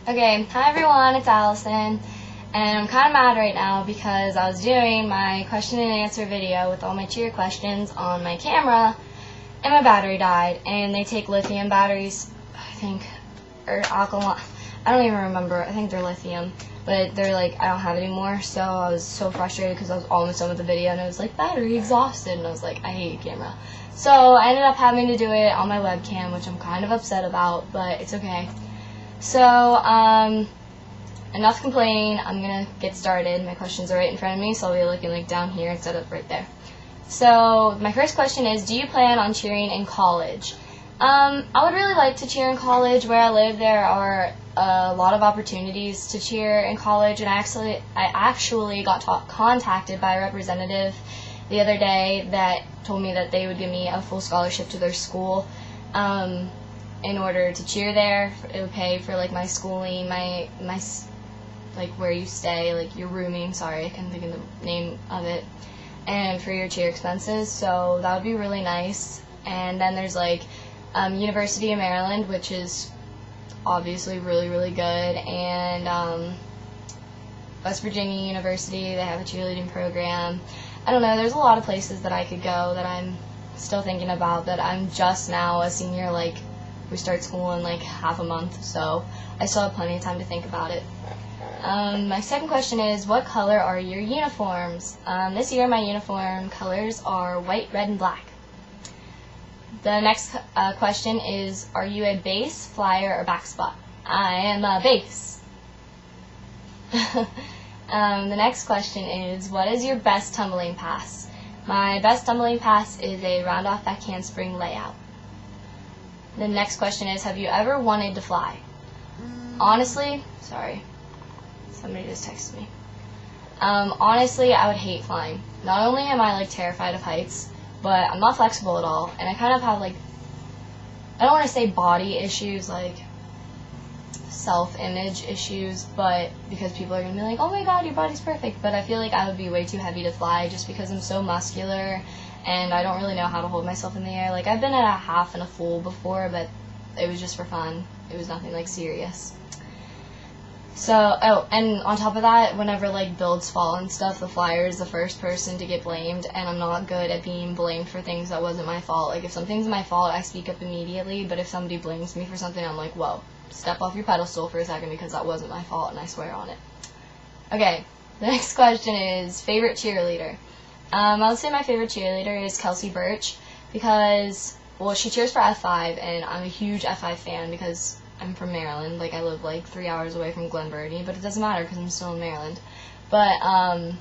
Okay, hi everyone, it's Allison, and I'm kind of mad right now because I was doing my question and answer video with all my cheer questions on my camera, and my battery died, and they take lithium batteries, I think, or alkaline, I don't even remember, I think they're lithium, but they're like, I don't have it anymore, so I was so frustrated because I was almost done with the video, and I was like, battery exhausted, and I was like, I hate camera. So I ended up having to do it on my webcam, which I'm kind of upset about, but it's okay. So, enough complaining, I'm going to get started. My questions are right in front of me, so I'll be looking like down here instead of right there. So, my first question is, do you plan on cheering in college? I would really like to cheer in college. Where I live, there are a lot of opportunities to cheer in college, and I actually got contacted by a representative the other day that told me that they would give me a full scholarship to their school. In order to cheer there. It would pay for like my schooling, my like where you stay, like your rooming, sorry, I can't think of the name of it, and for your cheer expenses, so that would be really nice. And then there's like University of Maryland, which is obviously really good, and West Virginia University, they have a cheerleading program. I don't know, there's a lot of places that I could go that I'm still thinking about, that I'm just now a senior, like we start school in like half a month, so I still have plenty of time to think about it. My second question is, what color are your uniforms? This year my uniform colors are white, red, and black. The next question is, are you a base, flyer, or back spot? I am a base. The next question is, what is your best tumbling pass? My best tumbling pass is a round-off back handspring layout. The next question is, have you ever wanted to fly? Honestly, sorry, somebody just texted me. Honestly, I would hate flying. Not only am I like terrified of heights, but I'm not flexible at all, and I kind of have like, I don't want to say body issues, like self-image issues, but because people are going to be like, oh my god, your body's perfect, but I feel like I would be way too heavy to fly just because I'm so muscular, and I don't really know how to hold myself in the air. Like, I've been at a half and a full before, but it was just for fun. It was nothing, like, serious. So, oh, and on top of that, whenever, like, builds fall and stuff, the flyer is the first person to get blamed, and I'm not good at being blamed for things that wasn't my fault. Like, if something's my fault, I speak up immediately, but if somebody blames me for something, I'm like, whoa, step off your pedestal for a second because that wasn't my fault, and I swear on it. Okay, the next question is, favorite cheerleader? I would say my favorite cheerleader is Kelsey Birch because, well, she cheers for F5, and I'm a huge F5 fan because I'm from Maryland. Like, I live like 3 hours away from Glen Burnie, but it doesn't matter because I'm still in Maryland. But I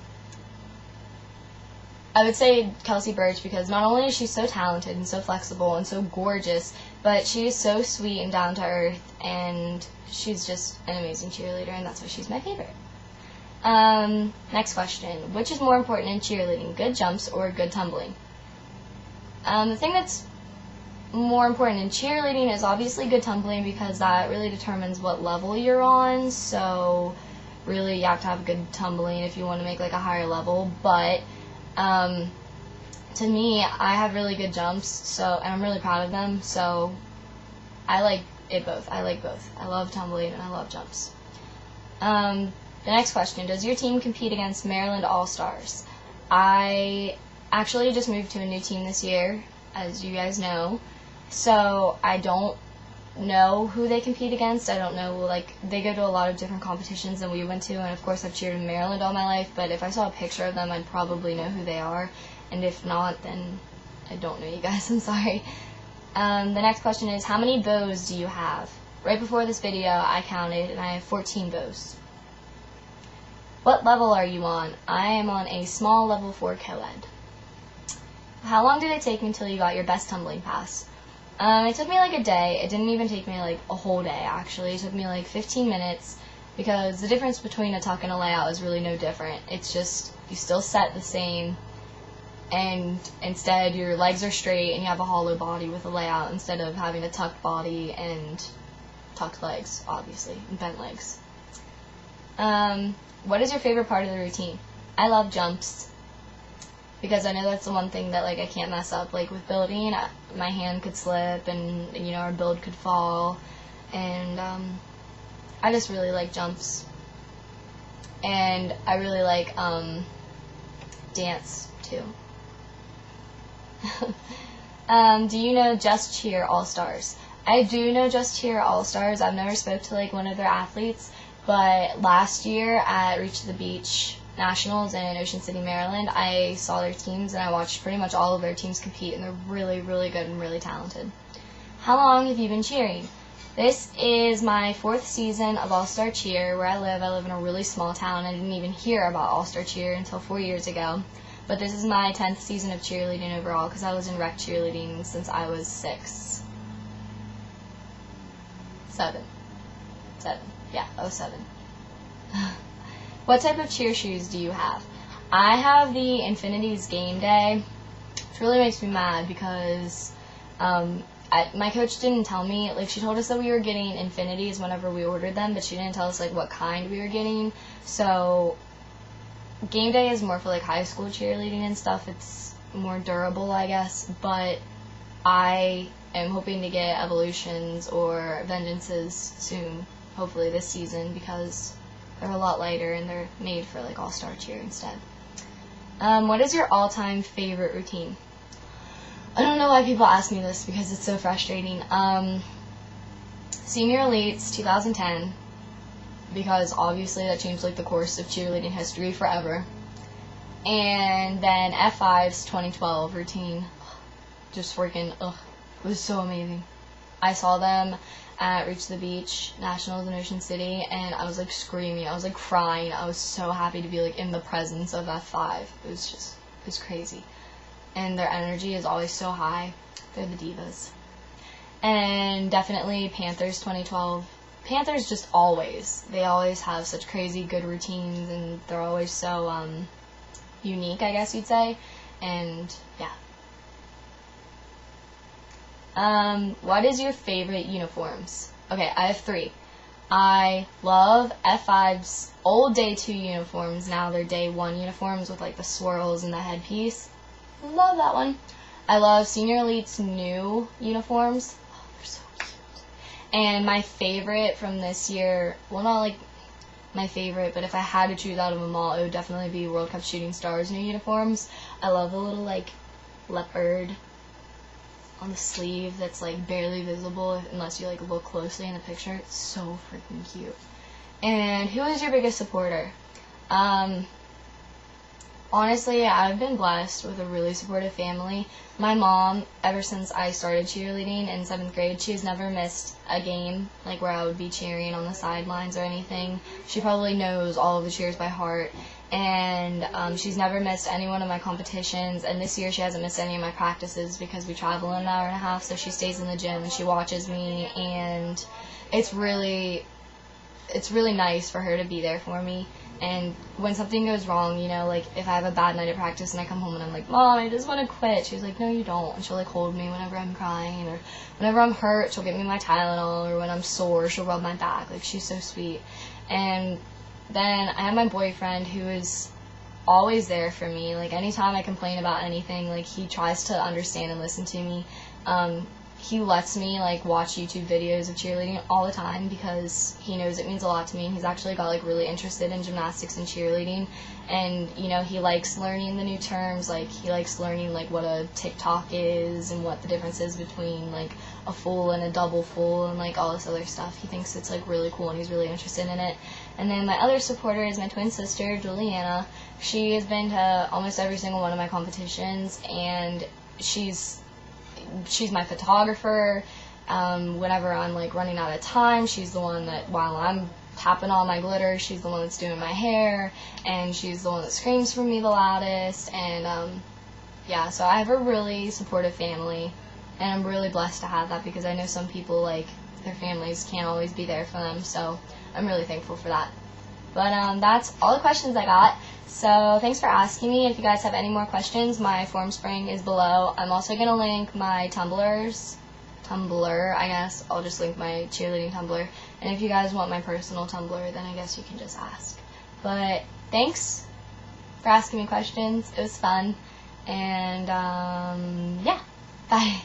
would say Kelsey Birch because not only is she so talented and so flexible and so gorgeous, but she is so sweet and down to earth, and she's just an amazing cheerleader, and that's why she's my favorite. Next question. Which is more important in cheerleading, good jumps or good tumbling? The thing that's more important in cheerleading is obviously good tumbling because that really determines what level you're on, so really you have to have good tumbling if you want to make like a higher level, but to me, I have really good jumps, so, and I'm really proud of them, so I like it both. I like both. I love tumbling and I love jumps. The next question, does your team compete against Maryland All-Stars? I actually just moved to a new team this year, as you guys know, so I don't know who they compete against. I don't know, like, they go to a lot of different competitions than we went to, and of course I've cheered in Maryland all my life, but if I saw a picture of them, I'd probably know who they are, and if not, then I don't know you guys, I'm sorry. The next question is, how many bows do you have? Right before this video, I counted, and I have 14 bows. What level are you on? I am on a small level 4 co-ed. How long did it take until you got your best tumbling pass? It took me like a day. It didn't even take me like a whole day, actually. It took me like 15 minutes because the difference between a tuck and a layout is really no different. It's just you still set the same, and instead your legs are straight and you have a hollow body with a layout instead of having a tucked body and tucked legs, obviously, and bent legs. What is your favorite part of the routine? I love jumps because I know that's the one thing that like I can't mess up. Like with building, my hand could slip and you know our build could fall, and I just really like jumps. And I really like dance too. Do you know Just Cheer All-Stars? I do know Just Cheer All-Stars. I've never spoke to like one of their athletes, but last year at Reach the Beach Nationals in Ocean City, Maryland, I saw their teams and I watched pretty much all of their teams compete, and they're really, really good and really talented. How long have you been cheering? This is my 4th season of All-Star Cheer. Where I live in a really small town. I didn't even hear about All-Star Cheer until 4 years ago. But this is my 10th season of cheerleading overall, because I was in rec cheerleading since I was 6. 7. Yeah, I was 7. What type of cheer shoes do you have? I have the Infinity's Game Day, which really makes me mad because my coach didn't tell me. Like, she told us that we were getting Infinities whenever we ordered them, but she didn't tell us like what kind we were getting. So Game Day is more for like high school cheerleading and stuff. It's more durable, I guess, but I am hoping to get Evolutions or Vengeances soon, hopefully this season, because they're a lot lighter and they're made for like all-star cheer instead. What is your all-time favorite routine? I don't know why people ask me this because it's so frustrating. Senior Elites 2010, because obviously that changed like the course of cheerleading history forever. And then F5's 2012 routine, just freaking, it was so amazing. I saw them at Reach the Beach Nationals in Ocean City, and I was like screaming, I was like crying, I was so happy to be like in the presence of F5. It was crazy. And their energy is always so high. They're the divas. And definitely Panthers 2012. Panthers just always, they always have such crazy good routines, and they're always so unique, I guess you'd say. And yeah. What is your favorite uniforms? Okay, I have 3. I love F5's old Day 2 uniforms. Now they're Day 1 uniforms with like the swirls and the headpiece. Love that one. I love Senior Elite's new uniforms. Oh, they're so cute. And my favorite from this year, well, not like my favorite, but if I had to choose out of them all, it would definitely be World Cup Shooting Stars' new uniforms. I love the little like leopard on the sleeve that's like barely visible unless you like look closely in the picture. It's so freaking cute. And who is your biggest supporter? Honestly, I've been blessed with a really supportive family. My mom, ever since I started cheerleading in 7th grade, she has never missed a game, like where I would be cheering on the sidelines or anything. She probably knows all of the cheers by heart, and she's never missed any one of my competitions, and this year she hasn't missed any of my practices because we travel in an hour and a half, so she stays in the gym and she watches me, and it's really nice for her to be there for me. And when something goes wrong, you know, like if I have a bad night at practice and I come home and I'm like, Mom, I just want to quit, she's like, no, you don't. And she'll like hold me whenever I'm crying, or whenever I'm hurt, she'll get me my Tylenol, or when I'm sore, she'll rub my back. Like, she's so sweet. And then I have my boyfriend, who is always there for me. Like, anytime I complain about anything, like, he tries to understand and listen to me. He lets me like watch YouTube videos of cheerleading all the time because he knows it means a lot to me, and he's actually got like really interested in gymnastics and cheerleading, and you know, he likes learning the new terms. Like, he likes learning like what a TikTok is and what the difference is between like a full and a double full and like all this other stuff. He thinks it's like really cool and he's really interested in it. And then my other supporter is my twin sister, Juliana. She has been to almost every single one of my competitions, and she's my photographer. Whenever I'm like running out of time, she's the one that, while I'm tapping all my glitter, she's the one that's doing my hair, and she's the one that screams for me the loudest. And yeah, so I have a really supportive family, and I'm really blessed to have that, because I know some people, like, their families can't always be there for them, so I'm really thankful for that. But that's all the questions I got. So thanks for asking me. If you guys have any more questions, my FORMSPRING is below. I'm also going to link my TUMBLR, I guess. I'll just link my cheerleading Tumblr. And if you guys want my personal Tumblr, then I guess you can just ask. But thanks for asking me questions. It was fun. And yeah, bye.